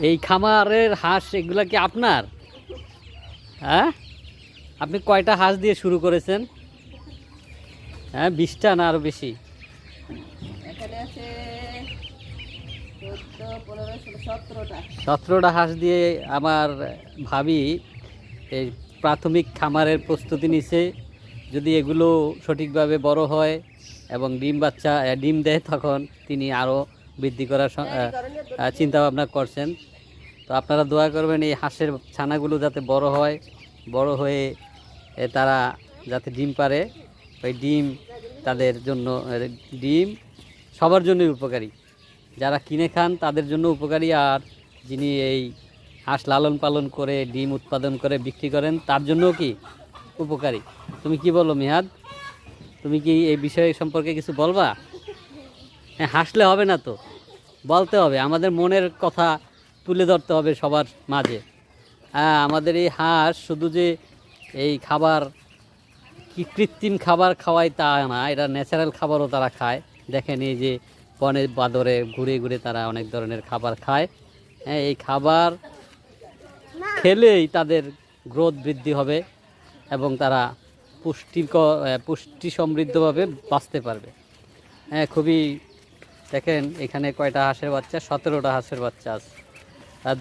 এই খামারের হাঁস এগুলা কি আপনার? হ্যাঁ, আপনি কয়টা হাঁস দিয়ে শুরু করেছেন? হ্যাঁ, 20টা না আরো বেশি? এখানে আছে 14, 15, 16, 17টা। 17টা হাঁস দিয়ে আমার ভাবি এই প্রাথমিক খামারের প্রস্তুতি নিছে। যদি এগুলো সঠিকভাবে বড় হয় এবং ডিম দেয়, তখন তিনি আরও বৃদ্ধি করার চিন্তা ভাবনা করছেন। তো আপনারা দোয়া করবেন এই হাঁসের ছানাগুলো যাতে বড় হয়, বড় হয়ে তারা যাতে ডিম পারে। ওই ডিম তাদের জন্য, ডিম সবার জন্যই উপকারী, যারা কিনে খান তাদের জন্য উপকারী, আর যিনি এই হাঁস লালন পালন করে ডিম উৎপাদন করে বিক্রি করেন তার জন্যও কি উপকারী। তুমি কি বলো মিহাদ? তুমি কি এই বিষয় সম্পর্কে কিছু বলবা? হ্যাঁ, হাসলে হবে না তো, বলতে হবে, আমাদের মনের কথা তুলে ধরতে হবে সবার মাঝে। হ্যাঁ, আমাদের এই হাঁস শুধু যে এই খাবার কি কৃত্রিম খাবার খাওয়ায় তা না, এটা ন্যাচারাল খাবারও তারা খায়। দেখেন এই যে বনের বাদরে ঘুরে ঘুরে তারা অনেক ধরনের খাবার খায়। হ্যাঁ, এই খাবার খেলেই তাদের গ্রোথ বৃদ্ধি হবে এবং তারা পুষ্টি সমৃদ্ধভাবে বাঁচতে পারবে। হ্যাঁ, খুবই, দেখেন এখানে কয়টা হাঁসের বাচ্চা, 17টা হাঁসের বাচ্চা আছে।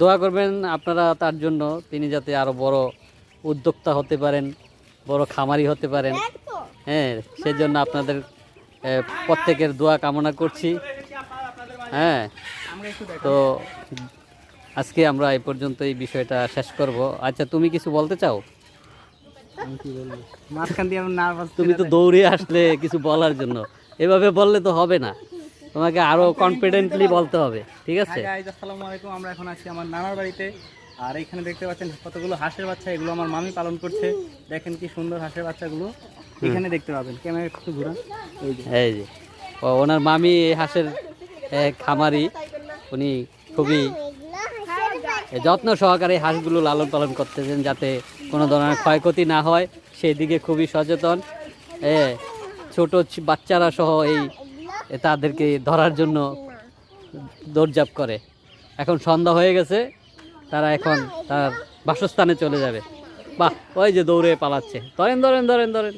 দোয়া করবেন আপনারা তার জন্য, তিনি যাতে আরও বড় উদ্যোক্তা হতে পারেন, বড় খামারি হতে পারেন। হ্যাঁ, সেজন্য আপনাদের প্রত্যেকের দোয়া কামনা করছি। হ্যাঁ, তো আজকে আমরা এই পর্যন্ত এই বিষয়টা শেষ করব। আচ্ছা, তুমি কিছু বলতে চাও? তুমি তো দৌড়ে আসলে কিছু বলার জন্য, এভাবে বললে তো হবে না, তোমাকে আরো কনফিডেন্টলি বলতে হবে, ঠিক আছে? আসসালামু আলাইকুম। আমরা এখন আছি আমার নানার বাড়িতে, আর এখানে দেখতে পাচ্ছেন কতগুলো হাঁসের বাচ্চা, এগুলো আমার মামি পালন করছে। দেখেন কি সুন্দর হাঁসের বাচ্চাগুলো এখানে দেখতে পাবেন। ক্যামেরা একটু ঘুরা, এই যে ওনার মামি এই হাঁসের খামারি, উনি খুবই যত্ন সহকারে হাঁসগুলো লালন পালন করতেছেন যাতে কোনো ধরনের ক্ষয়ক্ষতি না হয়, সেই দিকে খুবই সচেতন। ছোট বাচ্চারা সহ এই তাদেরকে ধরার জন্য দৌড়ঝাঁপ করে। এখন সন্ধ্যা হয়ে গেছে, তারা এখন তার বাসস্থানে চলে যাবে। বাহ, ওই যে দৌড়ে পালাচ্ছে, ধরেন ধরেন ধরেন ধরেন।